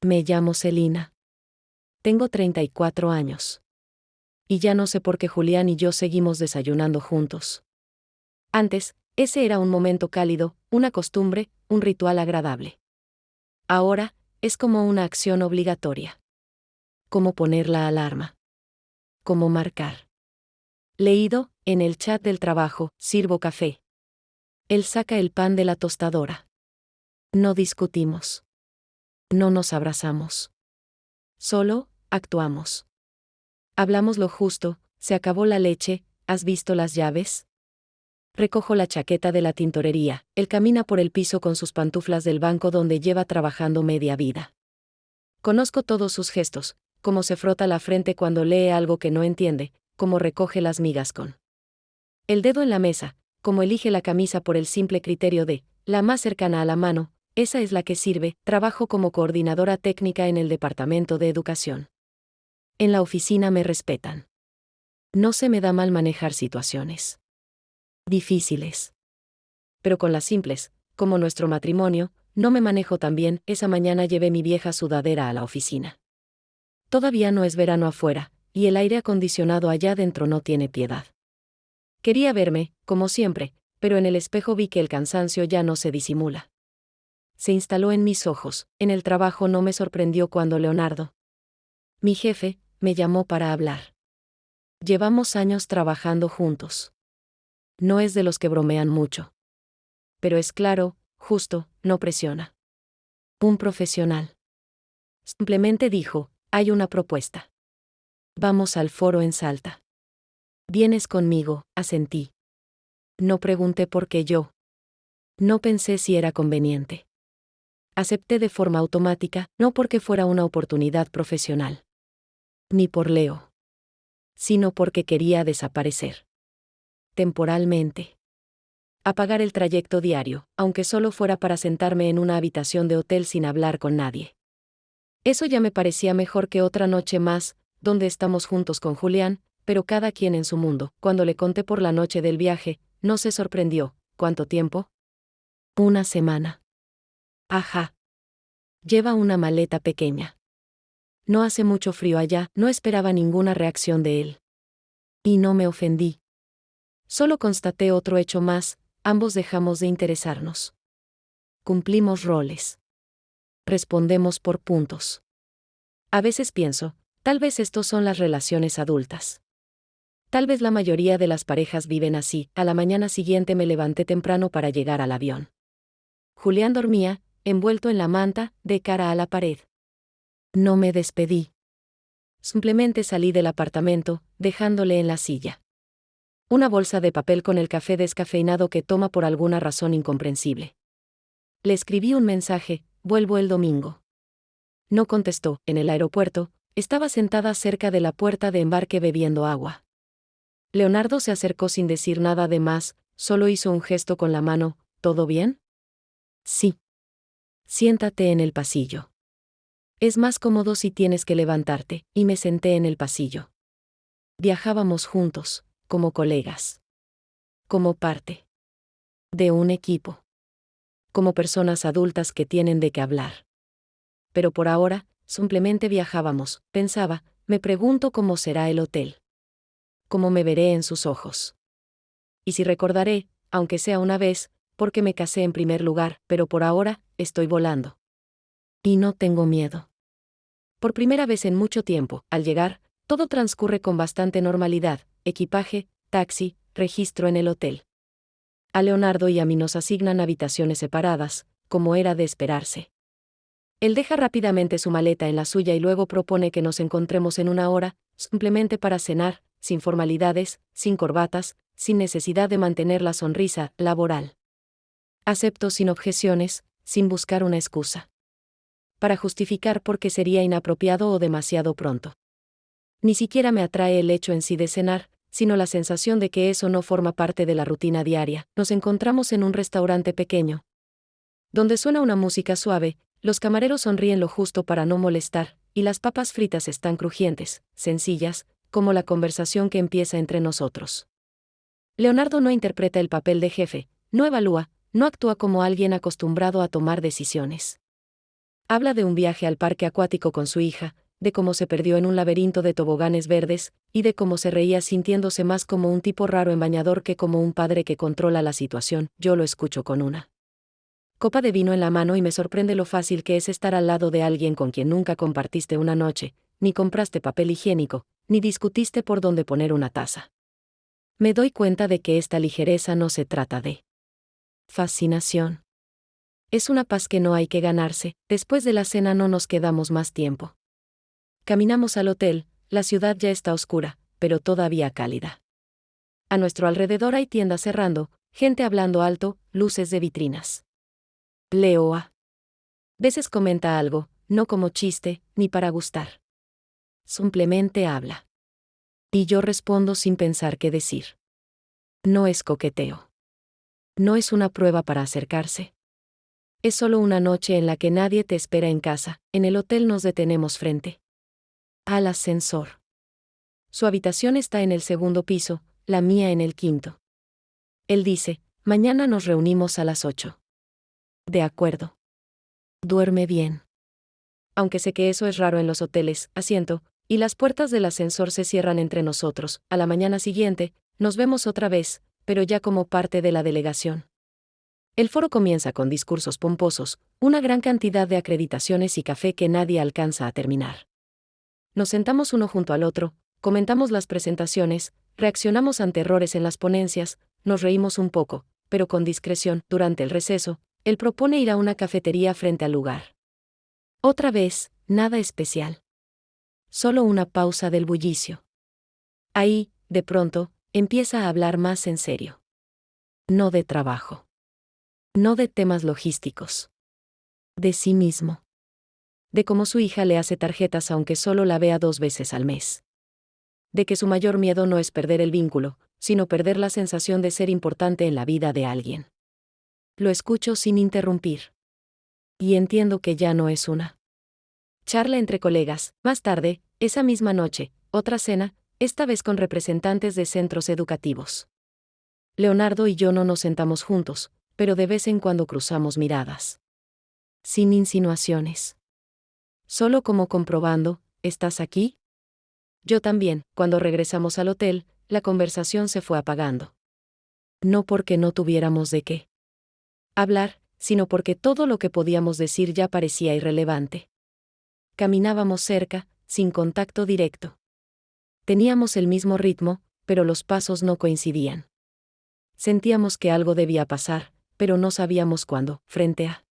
Me llamo Celina. Tengo 34 años. Y ya no sé por qué Julián y yo seguimos desayunando juntos. Antes, ese era un momento cálido, una costumbre, un ritual agradable. Ahora, es como una acción obligatoria. Como poner la alarma. Como marcar. Leído, en el chat del trabajo, sirvo café. Él saca el pan de la tostadora. No discutimos. No nos abrazamos. Solo, actuamos. Hablamos lo justo, se acabó la leche, ¿has visto las llaves? Recojo la chaqueta de la tintorería, él camina por el piso con sus pantuflas del banco donde lleva trabajando media vida. Conozco todos sus gestos, cómo se frota la frente cuando lee algo que no entiende, cómo recoge las migas con el dedo en la mesa, cómo elige la camisa por el simple criterio de, la más cercana a la mano, esa es la que sirve. Trabajo como coordinadora técnica en el Departamento de Educación. En la oficina me respetan. No se me da mal manejar situaciones difíciles. Pero con las simples, como nuestro matrimonio, no me manejo tan bien. Esa mañana llevé mi vieja sudadera a la oficina. Todavía no es verano afuera, y el aire acondicionado allá dentro no tiene piedad. Quería verme, como siempre, pero en el espejo vi que el cansancio ya no se disimula. Se instaló en mis ojos. En el trabajo no me sorprendió cuando Leonardo, mi jefe, me llamó para hablar. Llevamos años trabajando juntos. No es de los que bromean mucho. Pero es claro, justo, no presiona. Un profesional. Simplemente dijo, hay una propuesta. Vamos al foro en Salta. ¿Vienes conmigo? Asentí. No pregunté por qué yo. No pensé si era conveniente. Acepté de forma automática, no porque fuera una oportunidad profesional. Ni por Leo. Sino porque quería desaparecer. Temporalmente. Apagar el trayecto diario, aunque solo fuera para sentarme en una habitación de hotel sin hablar con nadie. Eso ya me parecía mejor que otra noche más, donde estamos juntos con Julián, pero cada quien en su mundo. Cuando le conté por la noche del viaje, no se sorprendió. ¿Cuánto tiempo? Una semana. Ajá. Lleva una maleta pequeña. No hace mucho frío allá, no esperaba ninguna reacción de él. Y no me ofendí. Solo constaté otro hecho más, ambos dejamos de interesarnos. Cumplimos roles. Respondemos por puntos. A veces pienso, tal vez estos son las relaciones adultas. Tal vez la mayoría de las parejas viven así. A la mañana siguiente me levanté temprano para llegar al avión. Julián dormía, envuelto en la manta, de cara a la pared. No me despedí. Simplemente salí del apartamento, dejándole en la silla una bolsa de papel con el café descafeinado que toma por alguna razón incomprensible. Le escribí un mensaje, vuelvo el domingo. No contestó. En el aeropuerto, estaba sentada cerca de la puerta de embarque bebiendo agua. Leonardo se acercó sin decir nada de más, solo hizo un gesto con la mano. ¿Todo bien? Sí. Siéntate en el pasillo. Es más cómodo si tienes que levantarte, y me senté en el pasillo. Viajábamos juntos, como colegas. Como parte de un equipo. Como personas adultas que tienen de qué hablar. Pero por ahora, simplemente viajábamos, pensaba, me pregunto cómo será el hotel. Cómo me veré en sus ojos. Y si recordaré, aunque sea una vez, porque me casé en primer lugar, pero por ahora, estoy volando. Y no tengo miedo. Por primera vez en mucho tiempo, al llegar, todo transcurre con bastante normalidad, equipaje, taxi, registro en el hotel. A Leonardo y a mí nos asignan habitaciones separadas, como era de esperarse. Él deja rápidamente su maleta en la suya y luego propone que nos encontremos en una hora, simplemente para cenar, sin formalidades, sin corbatas, sin necesidad de mantener la sonrisa laboral. Acepto sin objeciones, sin buscar una excusa para justificar por qué sería inapropiado o demasiado pronto. Ni siquiera me atrae el hecho en sí de cenar, sino la sensación de que eso no forma parte de la rutina diaria. Nos encontramos en un restaurante pequeño, donde suena una música suave, los camareros sonríen lo justo para no molestar, y las papas fritas están crujientes, sencillas, como la conversación que empieza entre nosotros. Leonardo no interpreta el papel de jefe, no evalúa, no actúa como alguien acostumbrado a tomar decisiones. Habla de un viaje al parque acuático con su hija, de cómo se perdió en un laberinto de toboganes verdes, y de cómo se reía sintiéndose más como un tipo raro en bañador que como un padre que controla la situación. Yo lo escucho con una copa de vino en la mano y me sorprende lo fácil que es estar al lado de alguien con quien nunca compartiste una noche, ni compraste papel higiénico, ni discutiste por dónde poner una taza. Me doy cuenta de que esta ligereza no se trata de fascinación. Es una paz que no hay que ganarse. Después de la cena no nos quedamos más tiempo. Caminamos al hotel, la ciudad ya está oscura, pero todavía cálida. A nuestro alrededor hay tiendas cerrando, gente hablando alto, luces de vitrinas. Leo a veces comenta algo, no como chiste, ni para gustar. Simplemente habla. Y yo respondo sin pensar qué decir. No es coqueteo. No es una prueba para acercarse. Es solo una noche en la que nadie te espera en casa. En el hotel nos detenemos frente al ascensor. Su habitación está en el segundo piso, la mía en el quinto. Él dice, mañana nos reunimos a las 8. De acuerdo. Duerme bien. Aunque sé que eso es raro en los hoteles, asiento, y las puertas del ascensor se cierran entre nosotros. A la mañana siguiente, nos vemos otra vez, pero ya como parte de la delegación. El foro comienza con discursos pomposos, una gran cantidad de acreditaciones y café que nadie alcanza a terminar. Nos sentamos uno junto al otro, comentamos las presentaciones, reaccionamos ante errores en las ponencias, nos reímos un poco, pero con discreción. Durante el receso, él propone ir a una cafetería frente al lugar. Otra vez, nada especial. Solo una pausa del bullicio. Ahí, de pronto, empieza a hablar más en serio. No de trabajo. No de temas logísticos. De sí mismo. De cómo su hija le hace tarjetas aunque solo la vea 2 veces al mes. De que su mayor miedo no es perder el vínculo, sino perder la sensación de ser importante en la vida de alguien. Lo escucho sin interrumpir. Y entiendo que ya no es una charla entre colegas. Más tarde, esa misma noche, otra cena, esta vez con representantes de centros educativos. Leonardo y yo no nos sentamos juntos, pero de vez en cuando cruzamos miradas. Sin insinuaciones. Solo como comprobando, ¿estás aquí? Yo también. Cuando regresamos al hotel, la conversación se fue apagando. No porque no tuviéramos de qué hablar, sino porque todo lo que podíamos decir ya parecía irrelevante. Caminábamos cerca, sin contacto directo. Teníamos el mismo ritmo, pero los pasos no coincidían. Sentíamos que algo debía pasar, pero no sabíamos cuándo. Frente a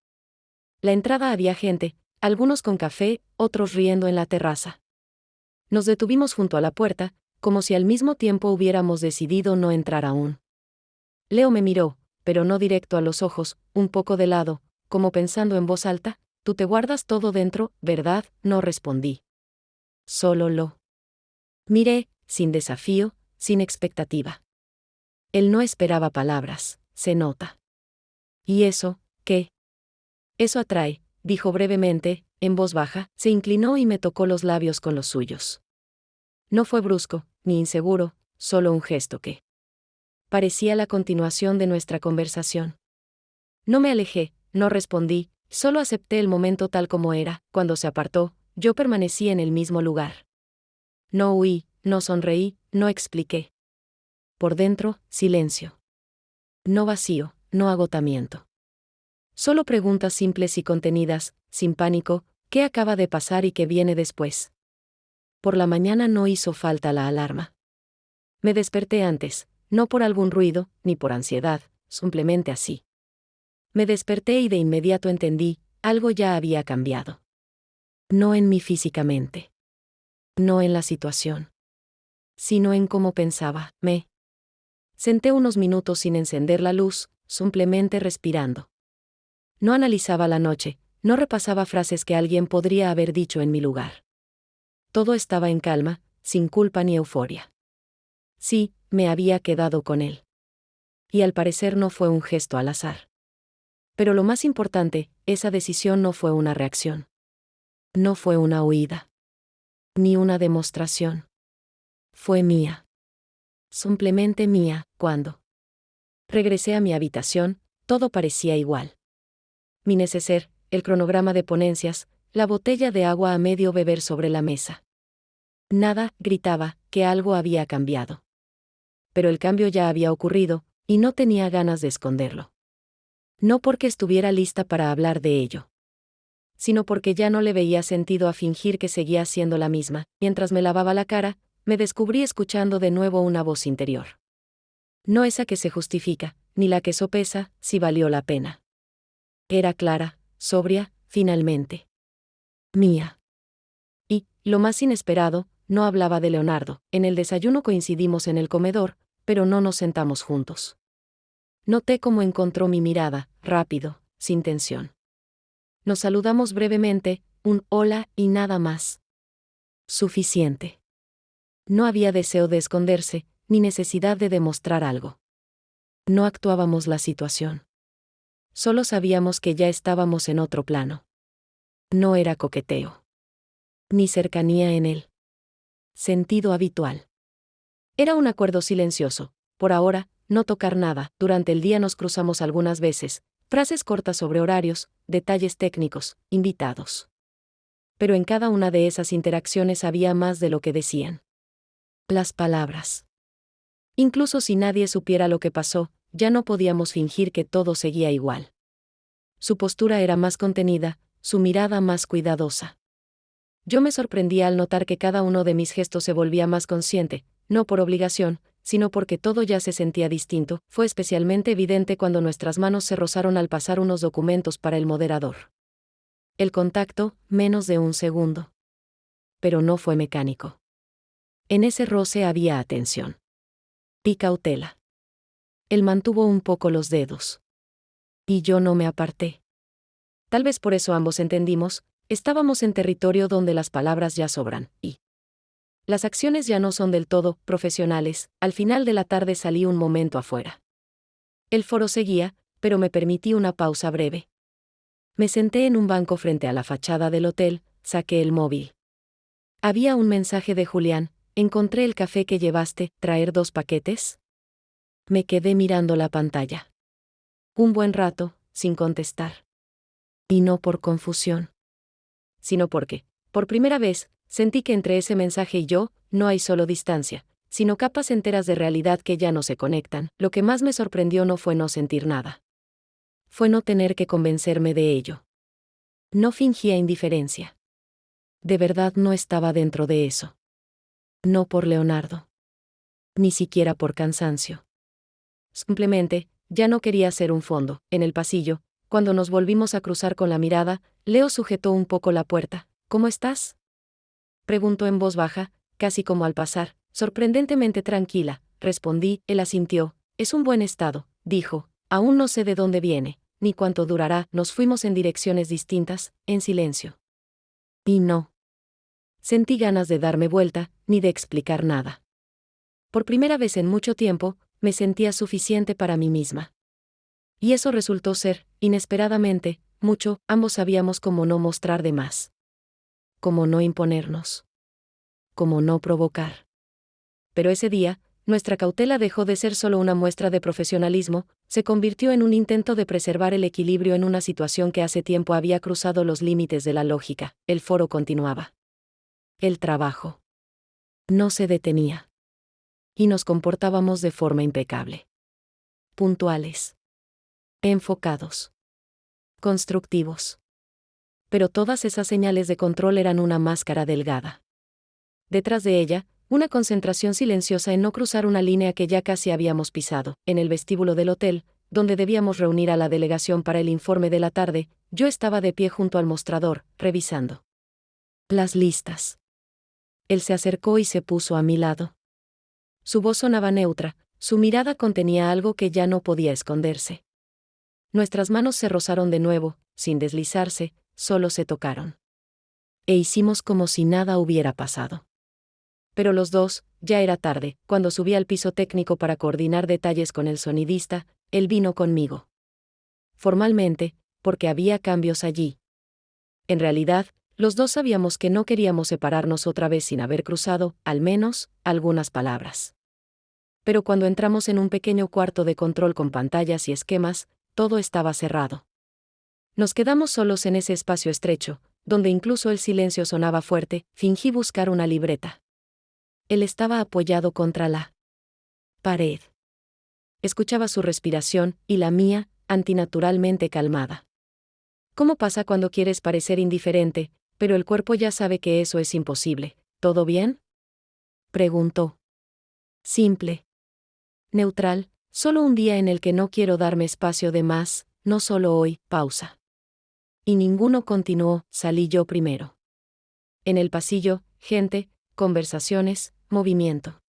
la entrada había gente, algunos con café, otros riendo en la terraza. Nos detuvimos junto a la puerta, como si al mismo tiempo hubiéramos decidido no entrar aún. Leo me miró, pero no directo a los ojos, un poco de lado, como pensando en voz alta. Tú te guardas todo dentro, ¿verdad? No respondí. Solo lo miré, sin desafío, sin expectativa. Él no esperaba palabras, se nota. ¿Y eso, qué? Eso atrae, dijo brevemente, en voz baja, se inclinó y me tocó los labios con los suyos. No fue brusco, ni inseguro, solo un gesto que parecía la continuación de nuestra conversación. No me alejé, no respondí, solo acepté el momento tal como era. Cuando se apartó, yo permanecí en el mismo lugar. No huí, no sonreí, no expliqué. Por dentro, silencio. No vacío, no agotamiento. Solo preguntas simples y contenidas, sin pánico, ¿qué acaba de pasar y qué viene después? Por la mañana no hizo falta la alarma. Me desperté antes, no por algún ruido, ni por ansiedad, simplemente así. Me desperté y de inmediato entendí, algo ya había cambiado. No en mí físicamente. No en la situación. Sino en cómo pensaba. Me senté unos minutos sin encender la luz, simplemente respirando. No analizaba la noche, no repasaba frases que alguien podría haber dicho en mi lugar. Todo estaba en calma, sin culpa ni euforia. Sí, me había quedado con él. Y al parecer no fue un gesto al azar. Pero lo más importante, esa decisión no fue una reacción. No fue una huida. Ni una demostración. Fue mía. Simplemente mía. Cuando regresé a mi habitación, todo parecía igual. Mi neceser, el cronograma de ponencias, la botella de agua a medio beber sobre la mesa. Nada, gritaba, que algo había cambiado. Pero el cambio ya había ocurrido, y no tenía ganas de esconderlo. No porque estuviera lista para hablar de ello, sino porque ya no le veía sentido a fingir que seguía siendo la misma. Mientras me lavaba la cara, me descubrí escuchando de nuevo una voz interior. No esa que se justifica, ni la que sopesa si valió la pena. Era clara, sobria, finalmente. Mía. Y, lo más inesperado, no hablaba de Leonardo. En el desayuno coincidimos en el comedor, pero no nos sentamos juntos. Noté cómo encontró mi mirada, rápido, sin tensión. Nos saludamos brevemente, un hola y nada más. Suficiente. No había deseo de esconderse, ni necesidad de demostrar algo. No actuábamos la situación. Solo sabíamos que ya estábamos en otro plano. No era coqueteo. Ni cercanía en el sentido habitual. Era un acuerdo silencioso. Por ahora, no tocar nada. Durante el día nos cruzamos algunas veces, frases cortas sobre horarios, detalles técnicos, invitados. Pero en cada una de esas interacciones había más de lo que decían. Las palabras. Incluso si nadie supiera lo que pasó, ya no podíamos fingir que todo seguía igual. Su postura era más contenida, su mirada más cuidadosa. Yo me sorprendía al notar que cada uno de mis gestos se volvía más consciente, no por obligación, sino porque todo ya se sentía distinto. Fue especialmente evidente cuando nuestras manos se rozaron al pasar unos documentos para el moderador. El contacto, menos de un segundo. Pero no fue mecánico. En ese roce había atención. Y cautela. Él mantuvo un poco los dedos. Y yo no me aparté. Tal vez por eso ambos entendimos, estábamos en territorio donde las palabras ya sobran, y las acciones ya no son del todo profesionales. Al final de la tarde salí un momento afuera. El foro seguía, pero me permití una pausa breve. Me senté en un banco frente a la fachada del hotel, saqué el móvil. Había un mensaje de Julián: encontré el café que llevaste, ¿traer 2 paquetes? Me quedé mirando la pantalla. Un buen rato, sin contestar. Y no por confusión, sino porque, por primera vez, sentí que entre ese mensaje y yo, no hay solo distancia, sino capas enteras de realidad que ya no se conectan. Lo que más me sorprendió no fue no sentir nada. Fue no tener que convencerme de ello. No fingía indiferencia. De verdad no estaba dentro de eso. No por Leonardo. Ni siquiera por cansancio. Simplemente, ya no quería ser un fondo. En el pasillo, cuando nos volvimos a cruzar con la mirada, Leo sujetó un poco la puerta. ¿Cómo estás?, preguntó en voz baja, casi como al pasar. Sorprendentemente tranquila, respondí. Él asintió. Es un buen estado, dijo. Aún no sé de dónde viene, ni cuánto durará. Nos fuimos en direcciones distintas, en silencio. Y no sentí ganas de darme vuelta, ni de explicar nada. Por primera vez en mucho tiempo, me sentía suficiente para mí misma. Y eso resultó ser, inesperadamente, mucho. Ambos sabíamos cómo no mostrar de más. Cómo no imponernos. Cómo no provocar. Pero ese día, nuestra cautela dejó de ser solo una muestra de profesionalismo, se convirtió en un intento de preservar el equilibrio en una situación que hace tiempo había cruzado los límites de la lógica. El foro continuaba. El trabajo no se detenía. Y nos comportábamos de forma impecable. Puntuales. Enfocados. Constructivos. Pero todas esas señales de control eran una máscara delgada. Detrás de ella, una concentración silenciosa en no cruzar una línea que ya casi habíamos pisado. En el vestíbulo del hotel, donde debíamos reunir a la delegación para el informe de la tarde, yo estaba de pie junto al mostrador, revisando las listas. Él se acercó y se puso a mi lado. Su voz sonaba neutra, su mirada contenía algo que ya no podía esconderse. Nuestras manos se rozaron de nuevo, sin deslizarse, solo se tocaron. E hicimos como si nada hubiera pasado. Pero los dos, ya era tarde. Cuando subí al piso técnico para coordinar detalles con el sonidista, él vino conmigo. Formalmente, porque había cambios allí. En realidad, los dos sabíamos que no queríamos separarnos otra vez sin haber cruzado, al menos, algunas palabras. Pero cuando entramos en un pequeño cuarto de control con pantallas y esquemas, todo estaba cerrado. Nos quedamos solos en ese espacio estrecho, donde incluso el silencio sonaba fuerte. Fingí buscar una libreta. Él estaba apoyado contra la pared. Escuchaba su respiración, y la mía, antinaturalmente calmada. ¿Cómo pasa cuando quieres parecer indiferente, pero el cuerpo ya sabe que eso es imposible? ¿Todo bien?, preguntó. Simple. Neutral, solo un día en el que no quiero darme espacio de más, no solo hoy. Pausa. Y ninguno continuó. Salí yo primero. En el pasillo, gente, conversaciones, movimiento.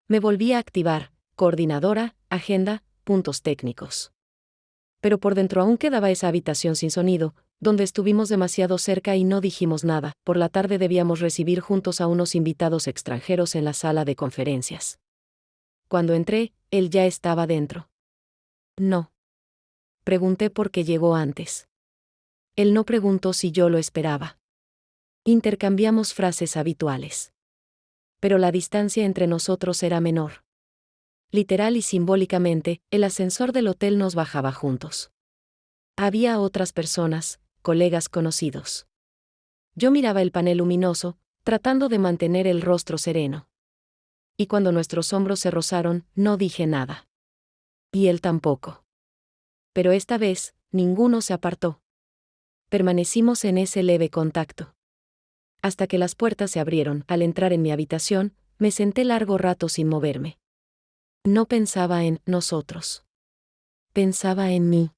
Me volví a activar, coordinadora, agenda, puntos técnicos. Pero por dentro aún quedaba esa habitación sin sonido, donde estuvimos demasiado cerca y no dijimos nada. Por la tarde debíamos recibir juntos a unos invitados extranjeros en la sala de conferencias. Cuando entré, él ya estaba dentro. No. Pregunté por qué llegó antes. Él no preguntó si yo lo esperaba. Intercambiamos frases habituales. Pero la distancia entre nosotros era menor. Literal y simbólicamente, el ascensor del hotel nos bajaba juntos. Había otras personas, colegas conocidos. Yo miraba el panel luminoso, tratando de mantener el rostro sereno. Y cuando nuestros hombros se rozaron, no dije nada. Y él tampoco. Pero esta vez, ninguno se apartó. Permanecimos en ese leve contacto. Hasta que las puertas se abrieron. Al entrar en mi habitación, me senté largo rato sin moverme. No pensaba en nosotros. Pensaba en mí.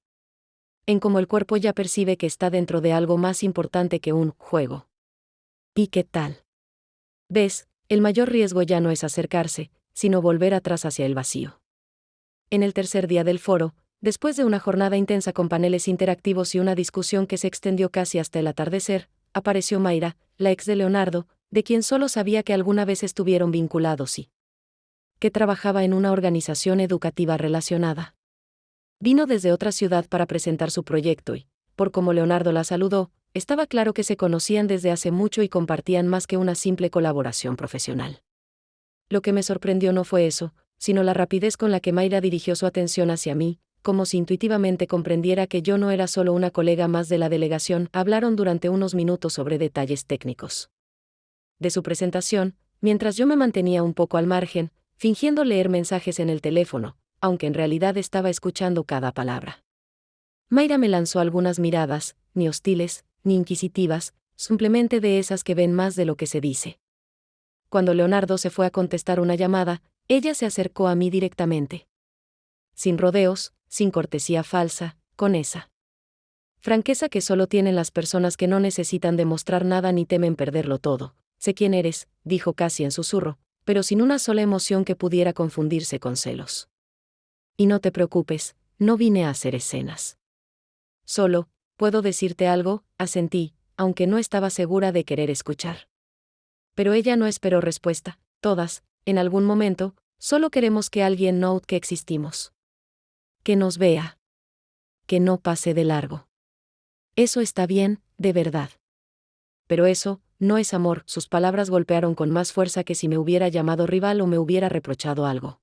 En cómo el cuerpo ya percibe que está dentro de algo más importante que un juego. ¿Y qué tal? ¿Ves? El mayor riesgo ya no es acercarse, sino volver atrás hacia el vacío. En el tercer día del foro, después de una jornada intensa con paneles interactivos y una discusión que se extendió casi hasta el atardecer, apareció Mayra, la ex de Leonardo, de quien solo sabía que alguna vez estuvieron vinculados y que trabajaba en una organización educativa relacionada. Vino desde otra ciudad para presentar su proyecto y, por como Leonardo la saludó, estaba claro que se conocían desde hace mucho y compartían más que una simple colaboración profesional. Lo que me sorprendió no fue eso, sino la rapidez con la que Mayra dirigió su atención hacia mí, como si intuitivamente comprendiera que yo no era solo una colega más de la delegación. Hablaron durante unos minutos sobre detalles técnicos de su presentación, mientras yo me mantenía un poco al margen, fingiendo leer mensajes en el teléfono, aunque en realidad estaba escuchando cada palabra. Mayra me lanzó algunas miradas, ni hostiles, ni inquisitivas, simplemente de esas que ven más de lo que se dice. Cuando Leonardo se fue a contestar una llamada, ella se acercó a mí directamente. Sin rodeos, sin cortesía falsa, con esa franqueza que solo tienen las personas que no necesitan demostrar nada ni temen perderlo todo. Sé quién eres, dijo casi en susurro, pero sin una sola emoción que pudiera confundirse con celos. Y no te preocupes, no vine a hacer escenas. Solo, ¿puedo decirte algo?, asentí, aunque no estaba segura de querer escuchar. Pero ella no esperó respuesta. Todas, en algún momento, solo queremos que alguien note que existimos. Que nos vea. Que no pase de largo. Eso está bien, de verdad. Pero eso, no es amor. Sus palabras golpearon con más fuerza que si me hubiera llamado rival o me hubiera reprochado algo.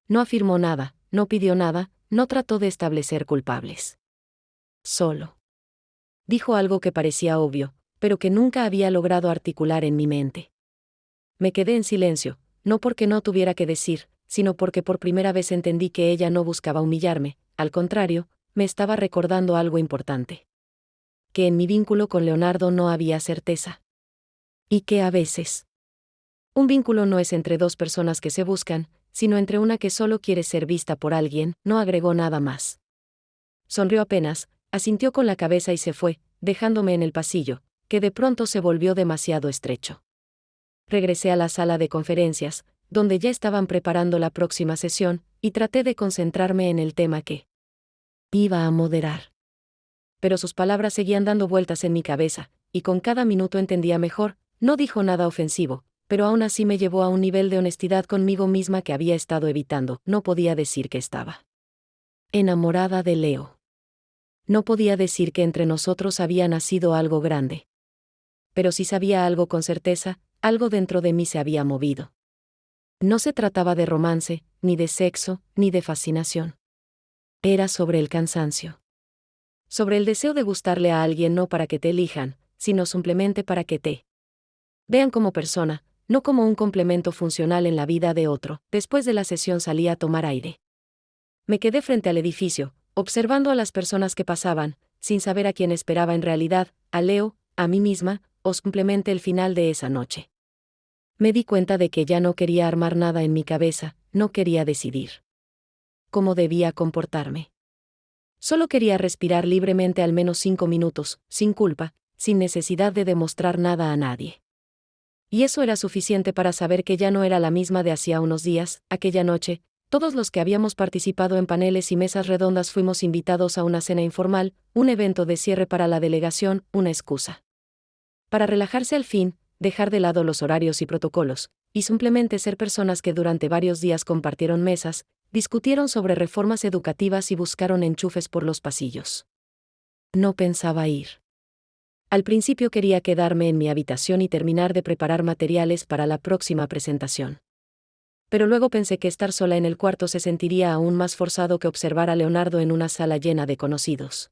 No afirmó nada, no pidió nada, no trató de establecer culpables. Solo dijo algo que parecía obvio, pero que nunca había logrado articular en mi mente. Me quedé en silencio, no porque no tuviera que decir, sino porque por primera vez entendí que ella no buscaba humillarme, al contrario, me estaba recordando algo importante. Que en mi vínculo con Leonardo no había certeza. Y que a veces un vínculo no es entre dos personas que se buscan, sino entre una que solo quiere ser vista por alguien. No agregó nada más. Sonrió apenas, asintió con la cabeza y se fue, dejándome en el pasillo, que de pronto se volvió demasiado estrecho. Regresé a la sala de conferencias, donde ya estaban preparando la próxima sesión, y traté de concentrarme en el tema que iba a moderar. Pero sus palabras seguían dando vueltas en mi cabeza, y con cada minuto entendía mejor. No dijo nada ofensivo, pero aún así me llevó a un nivel de honestidad conmigo misma que había estado evitando. No podía decir que estaba enamorada de Leo. No podía decir que entre nosotros había nacido algo grande. Pero sí sabía algo con certeza, algo dentro de mí se había movido. No se trataba de romance, ni de sexo, ni de fascinación. Era sobre el cansancio. Sobre el deseo de gustarle a alguien no para que te elijan, sino simplemente para que te vean como persona, no como un complemento funcional en la vida de otro. Después de la sesión salí a tomar aire. Me quedé frente al edificio, observando a las personas que pasaban, sin saber a quién esperaba en realidad, a Leo, a mí misma, o simplemente el final de esa noche. Me di cuenta de que ya no quería armar nada en mi cabeza, no quería decidir cómo debía comportarme. Solo quería respirar libremente al menos 5 minutos, sin culpa, sin necesidad de demostrar nada a nadie. Y eso era suficiente para saber que ya no era la misma de hacía unos días. Aquella noche, todos los que habíamos participado en paneles y mesas redondas fuimos invitados a una cena informal, un evento de cierre para la delegación, una excusa para relajarse al fin, dejar de lado los horarios y protocolos, y simplemente ser personas que durante varios días compartieron mesas, discutieron sobre reformas educativas y buscaron enchufes por los pasillos. No pensaba ir. Al principio quería quedarme en mi habitación y terminar de preparar materiales para la próxima presentación. Pero luego pensé que estar sola en el cuarto se sentiría aún más forzado que observar a Leonardo en una sala llena de conocidos.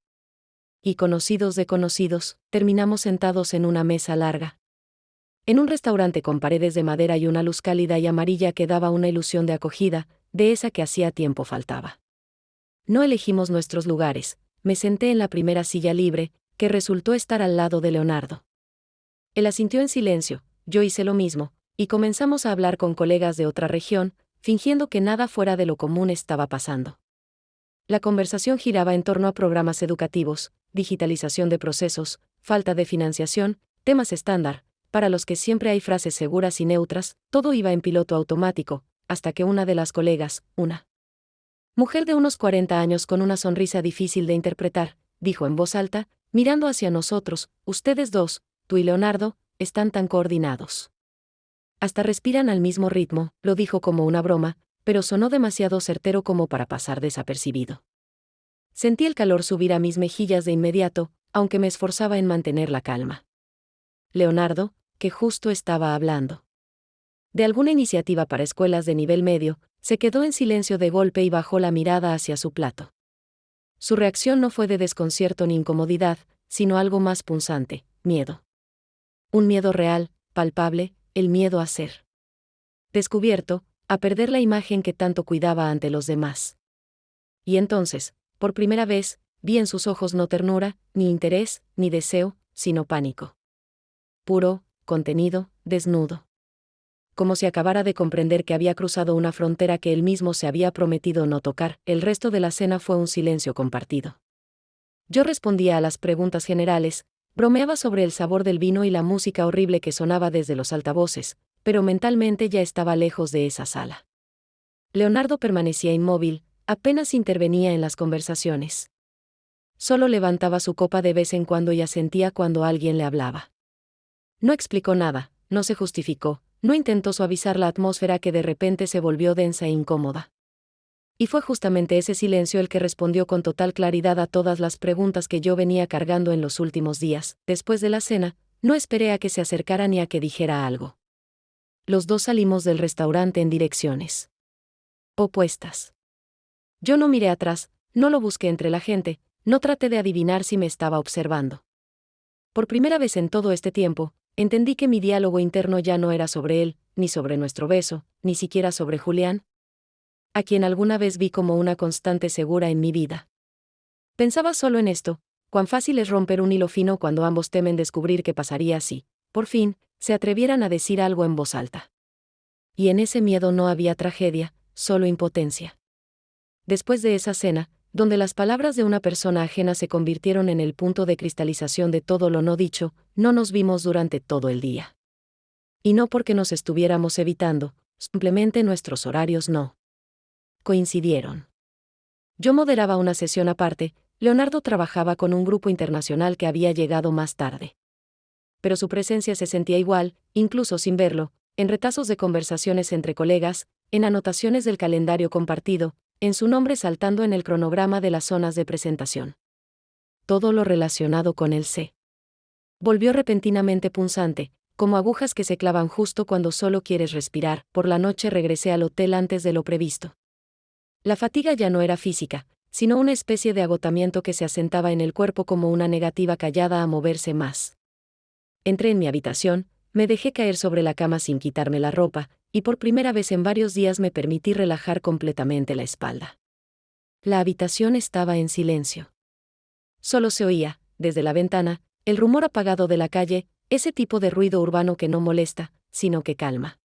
Y conocidos de conocidos, terminamos sentados en una mesa larga. En un restaurante con paredes de madera y una luz cálida y amarilla que daba una ilusión de acogida, de esa que hacía tiempo faltaba. No elegimos nuestros lugares, me senté en la primera silla libre, que resultó estar al lado de Leonardo. Él asintió en silencio, yo hice lo mismo, y comenzamos a hablar con colegas de otra región, fingiendo que nada fuera de lo común estaba pasando. La conversación giraba en torno a programas educativos, digitalización de procesos, falta de financiación, temas estándar, para los que siempre hay frases seguras y neutras, todo iba en piloto automático, hasta que una de las colegas, una mujer de unos 40 años con una sonrisa difícil de interpretar, dijo en voz alta, mirando hacia nosotros, ustedes dos, tú y Leonardo, están tan coordinados. Hasta respiran al mismo ritmo, lo dijo como una broma, pero sonó demasiado certero como para pasar desapercibido. Sentí el calor subir a mis mejillas de inmediato, aunque me esforzaba en mantener la calma. Leonardo, que justo estaba hablando de alguna iniciativa para escuelas de nivel medio, se quedó en silencio de golpe y bajó la mirada hacia su plato. Su reacción no fue de desconcierto ni incomodidad, sino algo más punzante, miedo. Un miedo real, palpable, el miedo a ser descubierto, a perder la imagen que tanto cuidaba ante los demás. Y entonces, por primera vez, vi en sus ojos no ternura, ni interés, ni deseo, sino pánico. Puro, contenido, desnudo. Como si acabara de comprender que había cruzado una frontera que él mismo se había prometido no tocar. El resto de la cena fue un silencio compartido. Yo respondía a las preguntas generales, bromeaba sobre el sabor del vino y la música horrible que sonaba desde los altavoces, pero mentalmente ya estaba lejos de esa sala. Leonardo permanecía inmóvil, apenas intervenía en las conversaciones. Solo levantaba su copa de vez en cuando y asentía cuando alguien le hablaba. No explicó nada, no se justificó, no intentó suavizar la atmósfera que de repente se volvió densa e incómoda. Y fue justamente ese silencio el que respondió con total claridad a todas las preguntas que yo venía cargando en los últimos días. Después de la cena, no esperé a que se acercara ni a que dijera algo. Los dos salimos del restaurante en direcciones opuestas. Yo no miré atrás, no lo busqué entre la gente, no traté de adivinar si me estaba observando. Por primera vez en todo este tiempo, entendí que mi diálogo interno ya no era sobre él, ni sobre nuestro beso, ni siquiera sobre Julián, a quien alguna vez vi como una constante segura en mi vida. Pensaba solo en esto, cuán fácil es romper un hilo fino cuando ambos temen descubrir qué pasaría si, por fin, se atrevieran a decir algo en voz alta. Y en ese miedo no había tragedia, solo impotencia. Después de esa cena, donde las palabras de una persona ajena se convirtieron en el punto de cristalización de todo lo no dicho, no nos vimos durante todo el día. Y no porque nos estuviéramos evitando, simplemente nuestros horarios no coincidieron. Yo moderaba una sesión aparte, Leonardo trabajaba con un grupo internacional que había llegado más tarde. Pero su presencia se sentía igual, incluso sin verlo, en retazos de conversaciones entre colegas, en anotaciones del calendario compartido, en su nombre saltando en el cronograma de las zonas de presentación. Todo lo relacionado con él se volvió repentinamente punzante, como agujas que se clavan justo cuando solo quieres respirar. Por la noche regresé al hotel antes de lo previsto. La fatiga ya no era física, sino una especie de agotamiento que se asentaba en el cuerpo como una negativa callada a moverse más. Entré en mi habitación, me dejé caer sobre la cama sin quitarme la ropa, y por primera vez en varios días me permití relajar completamente la espalda. La habitación estaba en silencio. Solo se oía, desde la ventana, el rumor apagado de la calle, ese tipo de ruido urbano que no molesta, sino que calma.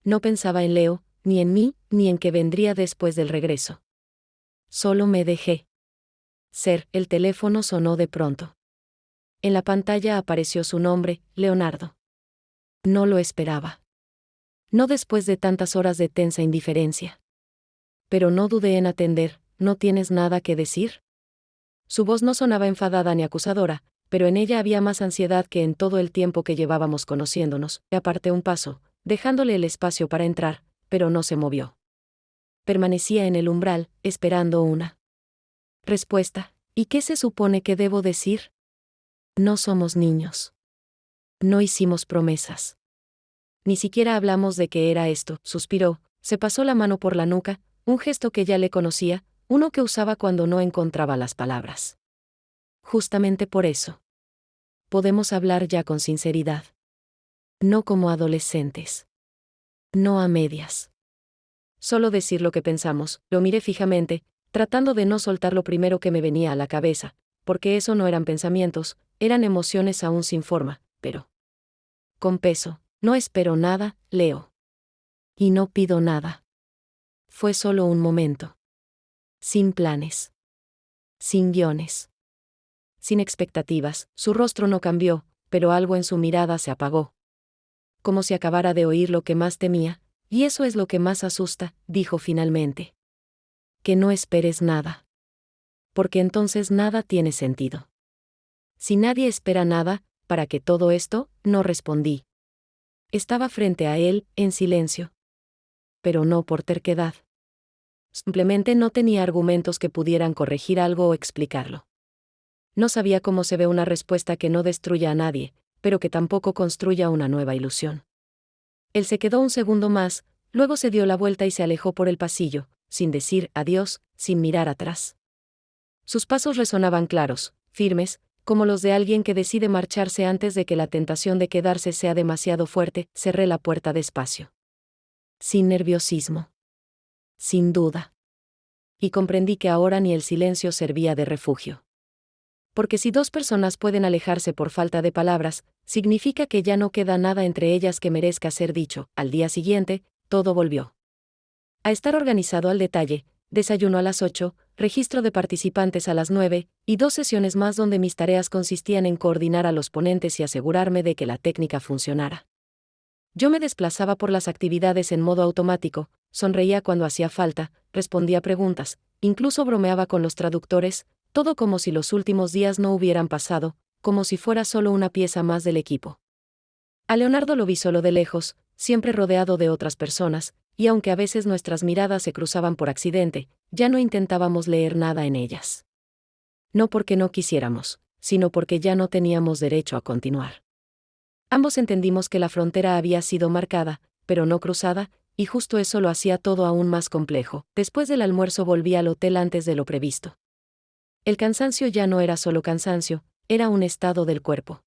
No pensaba en Leo, ni en mí, ni en qué vendría después del regreso. Solo me dejé ser. El teléfono sonó de pronto. En la pantalla apareció su nombre, Leonardo. No lo esperaba. No después de tantas horas de tensa indiferencia. Pero no dudé en atender. ¿No tienes nada que decir? Su voz no sonaba enfadada ni acusadora, pero en ella había más ansiedad que en todo el tiempo que llevábamos conociéndonos. Aparté un paso, dejándole el espacio para entrar, pero no se movió. Permanecía en el umbral, esperando una respuesta. ¿Y qué se supone que debo decir? No somos niños. No hicimos promesas. Ni siquiera hablamos de qué era esto, suspiró, se pasó la mano por la nuca, un gesto que ya le conocía, uno que usaba cuando no encontraba las palabras. Justamente por eso. Podemos hablar ya con sinceridad. No como adolescentes. No a medias. Solo decir lo que pensamos. Lo miré fijamente, tratando de no soltar lo primero que me venía a la cabeza, porque eso no eran pensamientos, eran emociones aún sin forma, pero con peso. No espero nada, Leo. Y no pido nada. Fue solo un momento. Sin planes. Sin guiones. Sin expectativas. Su rostro no cambió, pero algo en su mirada se apagó. Como si acabara de oír lo que más temía, y eso es lo que más asusta, dijo finalmente. Que no esperes nada. Porque entonces nada tiene sentido. Si nadie espera nada, ¿para qué todo esto? No respondí. Estaba frente a él, en silencio. Pero no por terquedad. Simplemente no tenía argumentos que pudieran corregir algo o explicarlo. No sabía cómo se ve una respuesta que no destruya a nadie, pero que tampoco construya una nueva ilusión. Él se quedó un segundo más, luego se dio la vuelta y se alejó por el pasillo, sin decir adiós, sin mirar atrás. Sus pasos resonaban claros, firmes, como los de alguien que decide marcharse antes de que la tentación de quedarse sea demasiado fuerte. Cerré la puerta despacio. Sin nerviosismo. Sin duda. Y comprendí que ahora ni el silencio servía de refugio. Porque si dos personas pueden alejarse por falta de palabras, significa que ya no queda nada entre ellas que merezca ser dicho. Al día siguiente, todo volvió a estar organizado al detalle. Desayuno a las 8, registro de participantes a las 9, y 2 sesiones más donde mis tareas consistían en coordinar a los ponentes y asegurarme de que la técnica funcionara. Yo me desplazaba por las actividades en modo automático, sonreía cuando hacía falta, respondía preguntas, incluso bromeaba con los traductores, todo como si los últimos días no hubieran pasado, como si fuera solo una pieza más del equipo. A Leonardo lo vi solo de lejos, siempre rodeado de otras personas, y aunque a veces nuestras miradas se cruzaban por accidente, ya no intentábamos leer nada en ellas. No porque no quisiéramos, sino porque ya no teníamos derecho a continuar. Ambos entendimos que la frontera había sido marcada, pero no cruzada, y justo eso lo hacía todo aún más complejo. Después del almuerzo volví al hotel antes de lo previsto. El cansancio ya no era solo cansancio, era un estado del cuerpo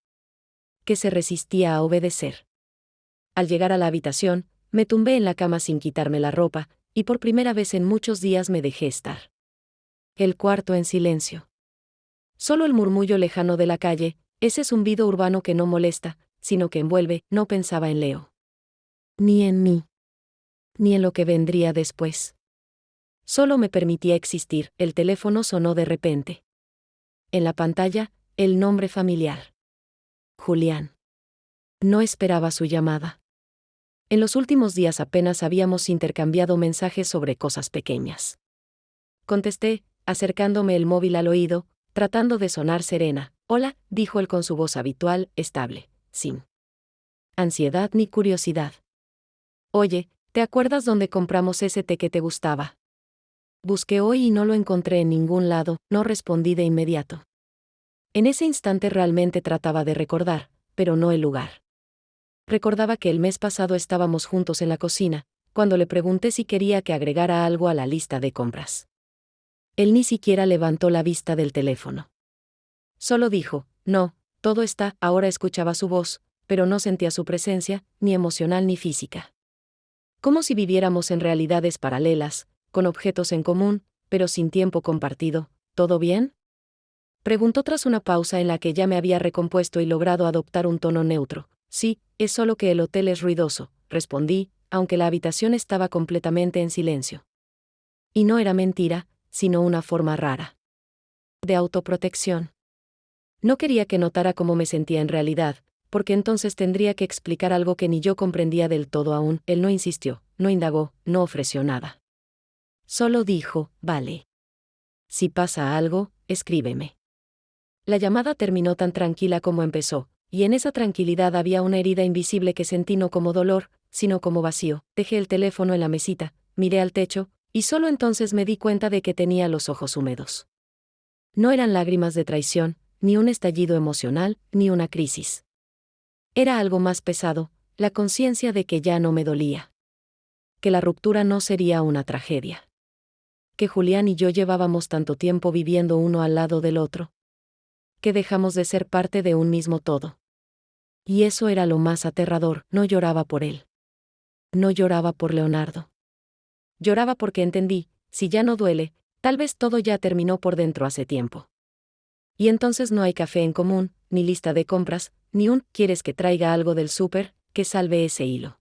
que se resistía a obedecer. Al llegar a la habitación, me tumbé en la cama sin quitarme la ropa, y por primera vez en muchos días me dejé estar. El cuarto en silencio. Solo el murmullo lejano de la calle, ese zumbido urbano que no molesta, sino que envuelve. No pensaba en Leo. Ni en mí. Ni en lo que vendría después. Solo me permitía existir. El teléfono sonó de repente. En la pantalla, el nombre familiar. Julián. No esperaba su llamada. En los últimos días apenas habíamos intercambiado mensajes sobre cosas pequeñas. Contesté, acercándome el móvil al oído, tratando de sonar serena. Hola, dijo él con su voz habitual, estable, sin ansiedad ni curiosidad. Oye, ¿te acuerdas dónde compramos ese té que te gustaba? Busqué hoy y no lo encontré en ningún lado, no respondí de inmediato. En ese instante realmente trataba de recordar, pero no el lugar. Recordaba que el mes pasado estábamos juntos en la cocina, cuando le pregunté si quería que agregara algo a la lista de compras. Él ni siquiera levantó la vista del teléfono. Solo dijo, no, todo está. Ahora escuchaba su voz, pero no sentía su presencia, ni emocional ni física. Como si viviéramos en realidades paralelas, con objetos en común, pero sin tiempo compartido. ¿Todo bien?, preguntó tras una pausa en la que ya me había recompuesto y logrado adoptar un tono neutro. Sí, es solo que el hotel es ruidoso, respondí, aunque la habitación estaba completamente en silencio. Y no era mentira, sino una forma rara de autoprotección. No quería que notara cómo me sentía en realidad, porque entonces tendría que explicar algo que ni yo comprendía del todo aún. Él no insistió, no indagó, no ofreció nada. Solo dijo, vale. Si pasa algo, escríbeme. La llamada terminó tan tranquila como empezó, y en esa tranquilidad había una herida invisible que sentí no como dolor, sino como vacío. Dejé el teléfono en la mesita, miré al techo, y solo entonces me di cuenta de que tenía los ojos húmedos. No eran lágrimas de traición, ni un estallido emocional, ni una crisis. Era algo más pesado, la conciencia de que ya no me dolía. Que la ruptura no sería una tragedia. Que Julián y yo llevábamos tanto tiempo viviendo uno al lado del otro. Que dejamos de ser parte de un mismo todo. Y eso era lo más aterrador. No lloraba por él. No lloraba por Leonardo. Lloraba porque entendí, si ya no duele, tal vez todo ya terminó por dentro hace tiempo. Y entonces no hay café en común, ni lista de compras, ni un ¿quieres que traiga algo del súper?, que salve ese hilo.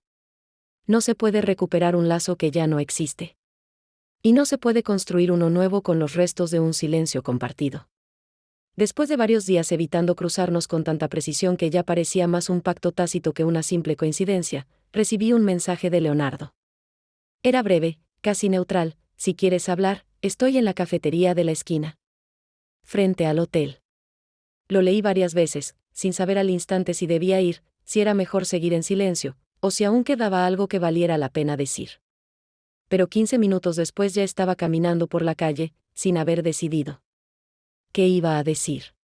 No se puede recuperar un lazo que ya no existe. Y no se puede construir uno nuevo con los restos de un silencio compartido. Después de varios días evitando cruzarnos con tanta precisión que ya parecía más un pacto tácito que una simple coincidencia, recibí un mensaje de Leonardo. Era breve, casi neutral: si quieres hablar, estoy en la cafetería de la esquina, frente al hotel. Lo leí varias veces, sin saber al instante si debía ir, si era mejor seguir en silencio, o si aún quedaba algo que valiera la pena decir. Pero 15 minutos después ya estaba caminando por la calle, sin haber decidido qué iba a decir.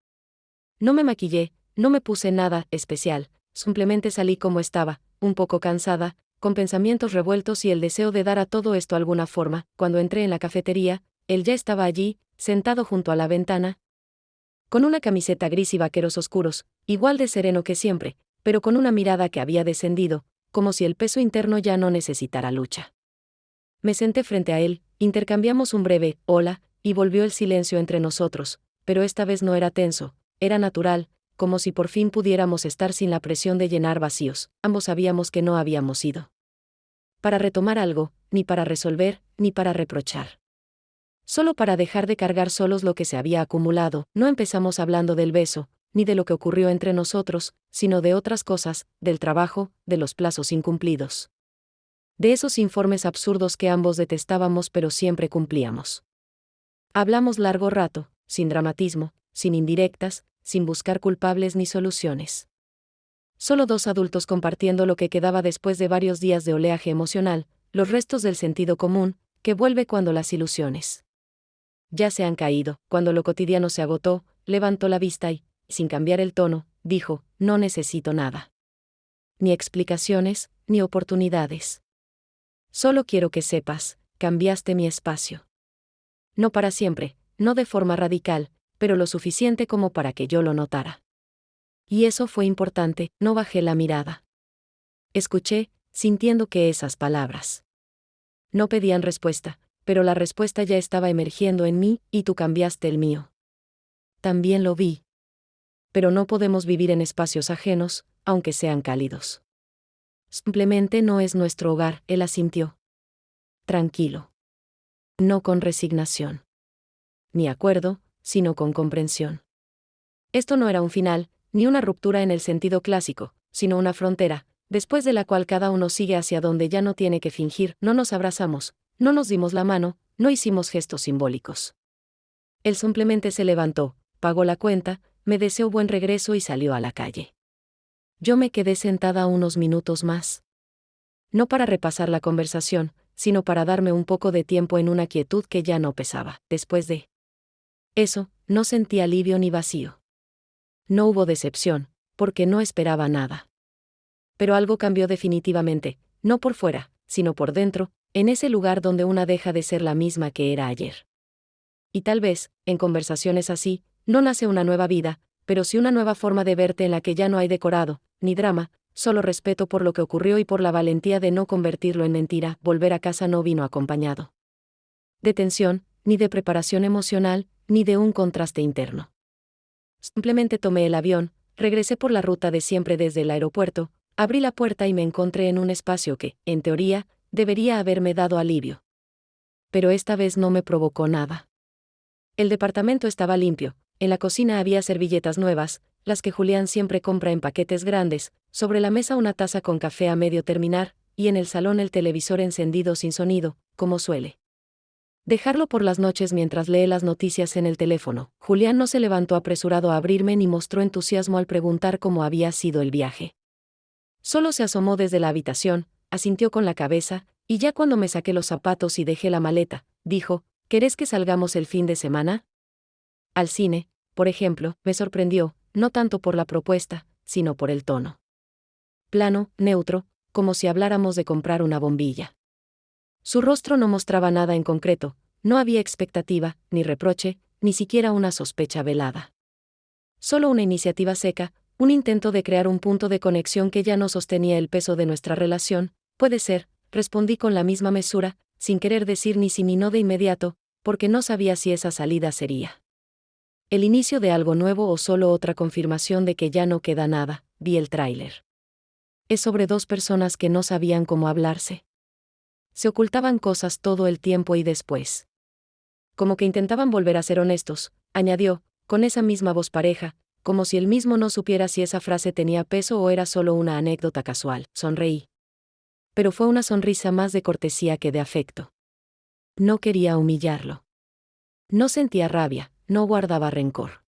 No me maquillé, no me puse nada especial, simplemente salí como estaba, un poco cansada, con pensamientos revueltos y el deseo de dar a todo esto alguna forma. Cuando entré en la cafetería, él ya estaba allí, sentado junto a la ventana, con una camiseta gris y vaqueros oscuros, igual de sereno que siempre, pero con una mirada que había descendido, como si el peso interno ya no necesitara lucha. Me senté frente a él, intercambiamos un breve «hola», y volvió el silencio entre nosotros, pero esta vez no era tenso, era natural, como si por fin pudiéramos estar sin la presión de llenar vacíos. Ambos sabíamos que no habíamos ido para retomar algo, ni para resolver, ni para reprochar. Solo para dejar de cargar solos lo que se había acumulado. No empezamos hablando del beso, ni de lo que ocurrió entre nosotros, sino de otras cosas, del trabajo, de los plazos incumplidos. De esos informes absurdos que ambos detestábamos pero siempre cumplíamos. Hablamos largo rato, sin dramatismo, sin indirectas, sin buscar culpables ni soluciones. Solo dos adultos compartiendo lo que quedaba después de varios días de oleaje emocional, los restos del sentido común, que vuelve cuando las ilusiones ya se han caído. Cuando lo cotidiano se agotó, levantó la vista y, sin cambiar el tono, dijo: no necesito nada. Ni explicaciones, ni oportunidades. Solo quiero que sepas, cambiaste mi espacio. No para siempre, no de forma radical, pero lo suficiente como para que yo lo notara. Y eso fue importante. No bajé la mirada. Escuché, sintiendo que esas palabras no pedían respuesta, pero la respuesta ya estaba emergiendo en mí, y tú cambiaste el mío. También lo vi. Pero no podemos vivir en espacios ajenos, aunque sean cálidos. Simplemente no es nuestro hogar, él asintió. Tranquilo. No con resignación. Ni acuerdo, sino con comprensión. Esto no era un final, ni una ruptura en el sentido clásico, sino una frontera, después de la cual cada uno sigue hacia donde ya no tiene que fingir. No nos abrazamos, no nos dimos la mano, no hicimos gestos simbólicos. Él simplemente se levantó, pagó la cuenta, me deseó buen regreso y salió a la calle. Yo me quedé sentada unos minutos más. No para repasar la conversación, sino para darme un poco de tiempo en una quietud que ya no pesaba. Después de eso, no sentí alivio ni vacío. No hubo decepción, porque no esperaba nada. Pero algo cambió definitivamente, no por fuera, sino por dentro, en ese lugar donde una deja de ser la misma que era ayer. Y tal vez, en conversaciones así, no nace una nueva vida, pero sí una nueva forma de verte en la que ya no hay decorado, ni drama, solo respeto por lo que ocurrió y por la valentía de no convertirlo en mentira. Volver a casa no vino acompañado de tensión, ni de preparación emocional, ni de un contraste interno. Simplemente tomé el avión, regresé por la ruta de siempre desde el aeropuerto, abrí la puerta y me encontré en un espacio que, en teoría, debería haberme dado alivio. Pero esta vez no me provocó nada. El departamento estaba limpio, en la cocina había servilletas nuevas, las que Julián siempre compra en paquetes grandes, sobre la mesa una taza con café a medio terminar, y en el salón el televisor encendido sin sonido, como suele dejarlo por las noches mientras lee las noticias en el teléfono. Julián no se levantó apresurado a abrirme ni mostró entusiasmo al preguntar cómo había sido el viaje. Solo se asomó desde la habitación, asintió con la cabeza, y ya cuando me saqué los zapatos y dejé la maleta, dijo: ¿Querés que salgamos el fin de semana? Al cine, por ejemplo. Me sorprendió, no tanto por la propuesta, sino por el tono. Plano, neutro, como si habláramos de comprar una bombilla. Su rostro no mostraba nada en concreto, no había expectativa, ni reproche, ni siquiera una sospecha velada. Solo una iniciativa seca, un intento de crear un punto de conexión que ya no sostenía el peso de nuestra relación. Puede ser, respondí con la misma mesura, sin querer decir ni sí ni no de inmediato, porque no sabía si esa salida sería el inicio de algo nuevo o solo otra confirmación de que ya no queda nada. Vi el tráiler. Es sobre dos personas que no sabían cómo hablarse. Se ocultaban cosas todo el tiempo y después, como que intentaban volver a ser honestos, añadió, con esa misma voz pareja, como si él mismo no supiera si esa frase tenía peso o era solo una anécdota casual. Sonreí. Pero fue una sonrisa más de cortesía que de afecto. No quería humillarlo. No sentía rabia, no guardaba rencor.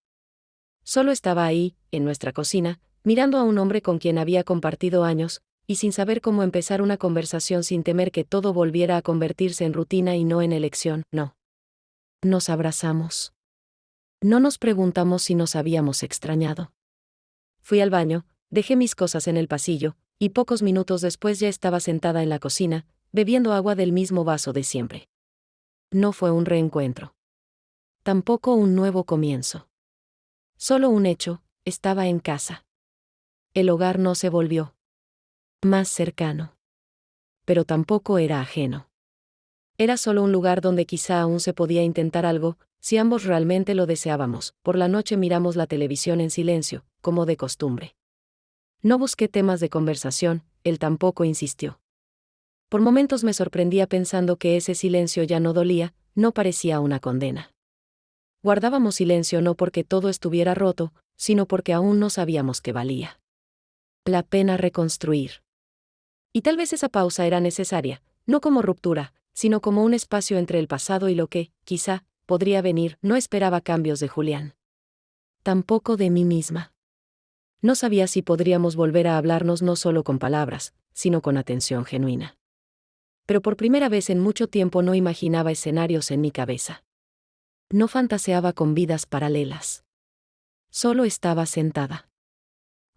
Solo estaba ahí, en nuestra cocina, mirando a un hombre con quien había compartido años, y sin saber cómo empezar una conversación sin temer que todo volviera a convertirse en rutina y no en elección. No. Nos abrazamos. No nos preguntamos si nos habíamos extrañado. Fui al baño, dejé mis cosas en el pasillo, y pocos minutos después ya estaba sentada en la cocina, bebiendo agua del mismo vaso de siempre. No fue un reencuentro. Tampoco un nuevo comienzo. Solo un hecho: estaba en casa. El hogar no se volvió más cercano. Pero tampoco era ajeno. Era solo un lugar donde quizá aún se podía intentar algo, si ambos realmente lo deseábamos. Por la noche miramos la televisión en silencio, como de costumbre. No busqué temas de conversación, él tampoco insistió. Por momentos me sorprendía pensando que ese silencio ya no dolía, no parecía una condena. Guardábamos silencio no porque todo estuviera roto, sino porque aún no sabíamos qué valía la pena reconstruir. Y tal vez esa pausa era necesaria, no como ruptura, sino como un espacio entre el pasado y lo que, quizá, podría venir. No esperaba cambios de Julián. Tampoco de mí misma. No sabía si podríamos volver a hablarnos no solo con palabras, sino con atención genuina. Pero por primera vez en mucho tiempo no imaginaba escenarios en mi cabeza. No fantaseaba con vidas paralelas. Solo estaba sentada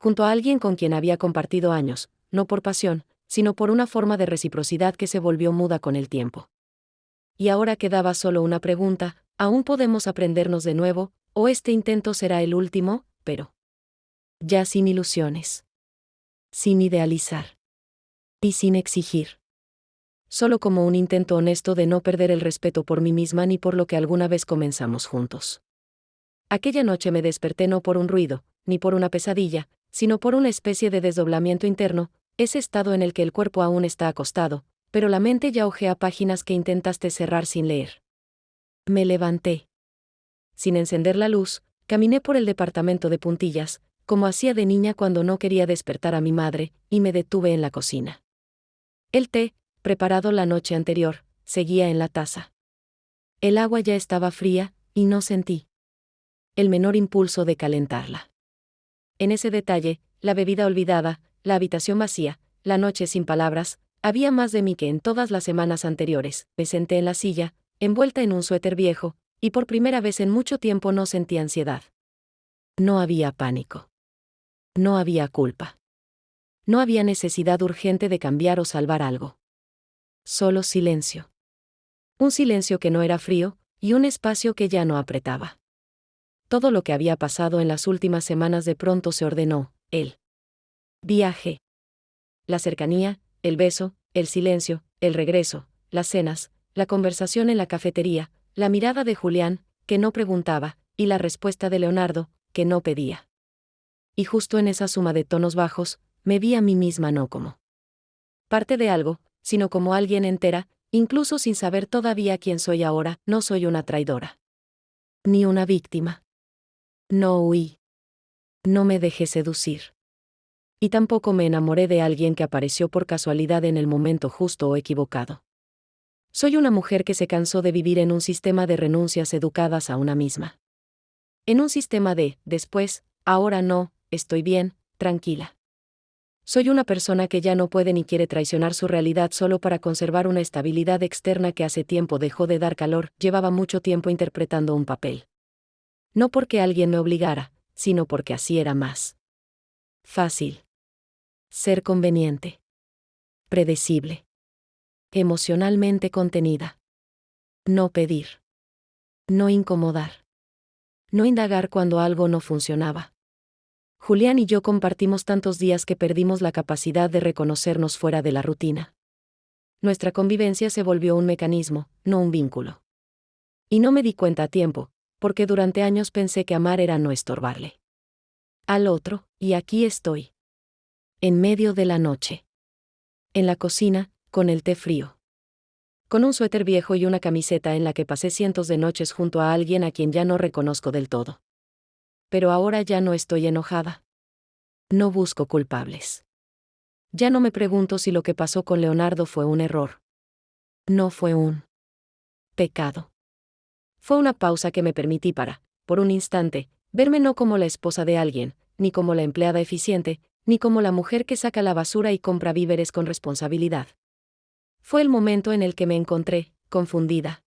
junto a alguien con quien había compartido años, no por pasión, sino por una forma de reciprocidad que se volvió muda con el tiempo. Y ahora quedaba solo una pregunta: ¿aún podemos aprendernos de nuevo, o este intento será el último? Pero ya sin ilusiones. Sin idealizar. Y sin exigir. Solo como un intento honesto de no perder el respeto por mí misma ni por lo que alguna vez comenzamos juntos. Aquella noche me desperté no por un ruido, ni por una pesadilla, sino por una especie de desdoblamiento interno, ese estado en el que el cuerpo aún está acostado, pero la mente ya hojea páginas que intentaste cerrar sin leer. Me levanté. Sin encender la luz, caminé por el departamento de puntillas, como hacía de niña cuando no quería despertar a mi madre, y me detuve en la cocina. El té, preparado la noche anterior, seguía en la taza. El agua ya estaba fría, y no sentí el menor impulso de calentarla. En ese detalle, la bebida olvidada, la habitación vacía, la noche sin palabras, había más de mí que en todas las semanas anteriores. Me senté en la silla, envuelta en un suéter viejo, y por primera vez en mucho tiempo no sentí ansiedad. No había pánico. No había culpa. No había necesidad urgente de cambiar o salvar algo. Solo silencio. Un silencio que no era frío, y un espacio que ya no apretaba. Todo lo que había pasado en las últimas semanas de pronto se ordenó: el viaje, la cercanía, el beso, el silencio, el regreso, las cenas, la conversación en la cafetería, la mirada de Julián, que no preguntaba, y la respuesta de Leonardo, que no pedía. Y justo en esa suma de tonos bajos, me vi a mí misma no como parte de algo, sino como alguien entera, incluso sin saber todavía quién soy ahora. No soy una traidora. Ni una víctima. No huí. No me dejé seducir. Y tampoco me enamoré de alguien que apareció por casualidad en el momento justo o equivocado. Soy una mujer que se cansó de vivir en un sistema de renuncias educadas a una misma. En un sistema de, después, ahora no, estoy bien, tranquila. Soy una persona que ya no puede ni quiere traicionar su realidad solo para conservar una estabilidad externa que hace tiempo dejó de dar calor. Llevaba mucho tiempo interpretando un papel. No porque alguien me obligara, sino porque así era más fácil. Ser conveniente. Predecible. Emocionalmente contenida. No pedir. No incomodar. No indagar cuando algo no funcionaba. Julián y yo compartimos tantos días que perdimos la capacidad de reconocernos fuera de la rutina. Nuestra convivencia se volvió un mecanismo, no un vínculo. Y no me di cuenta a tiempo, porque durante años pensé que amar era no estorbarle al otro, y aquí estoy. En medio de la noche. En la cocina, con el té frío. Con un suéter viejo y una camiseta en la que pasé cientos de noches junto a alguien a quien ya no reconozco del todo. Pero ahora ya no estoy enojada. No busco culpables. Ya no me pregunto si lo que pasó con Leonardo fue un error. No fue un pecado. Fue una pausa que me permití para, por un instante, verme no como la esposa de alguien, ni como la empleada eficiente, ni como la mujer que saca la basura y compra víveres con responsabilidad. Fue el momento en el que me encontré, confundida,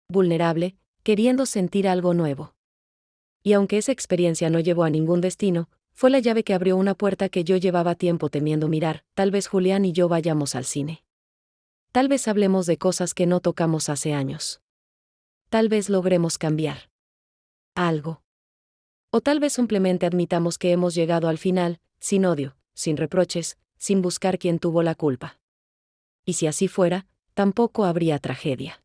vulnerable, queriendo sentir algo nuevo. Y aunque esa experiencia no llevó a ningún destino, fue la llave que abrió una puerta que yo llevaba tiempo temiendo mirar. Tal vez Julián y yo vayamos al cine. Tal vez hablemos de cosas que no tocamos hace años. Tal vez logremos cambiar algo. O tal vez simplemente admitamos que hemos llegado al final, sin odio, sin reproches, sin buscar quién tuvo la culpa. Y si así fuera, tampoco habría tragedia.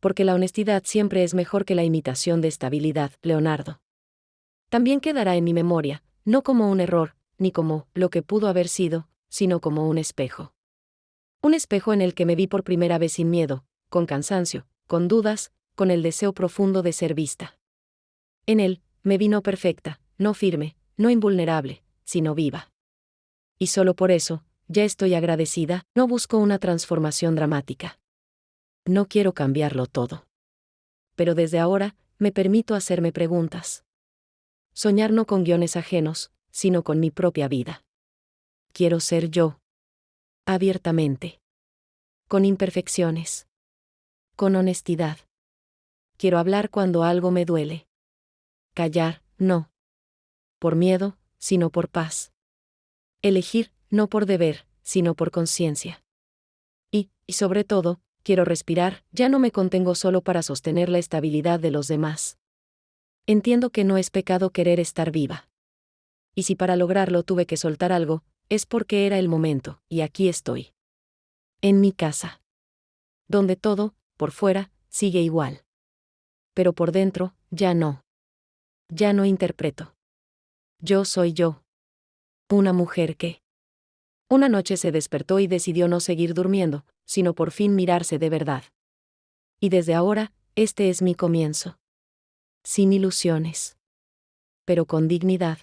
Porque la honestidad siempre es mejor que la imitación de estabilidad, Leonardo. También quedará en mi memoria, no como un error, ni como lo que pudo haber sido, sino como un espejo. Un espejo en el que me vi por primera vez sin miedo, con cansancio, con dudas, con el deseo profundo de ser vista. En él, me vi no perfecta, no firme, no invulnerable, sino viva. Y solo por eso, ya estoy agradecida. No busco una transformación dramática. No quiero cambiarlo todo. Pero desde ahora, me permito hacerme preguntas. Soñar no con guiones ajenos, sino con mi propia vida. Quiero ser yo. Abiertamente. Con imperfecciones. Con honestidad. Quiero hablar cuando algo me duele. Callar, no. Por miedo, sino por paz. Elegir, no por deber, sino por conciencia. Y sobre todo, quiero respirar. Ya no me contengo solo para sostener la estabilidad de los demás. Entiendo que no es pecado querer estar viva. Y si para lograrlo tuve que soltar algo, es porque era el momento, y aquí estoy. En mi casa. Donde todo, por fuera, sigue igual. Pero por dentro, ya no. Ya no interpreto. Yo soy yo. Una mujer que una noche se despertó y decidió no seguir durmiendo, sino por fin mirarse de verdad. Y desde ahora, este es mi comienzo. Sin ilusiones. Pero con dignidad.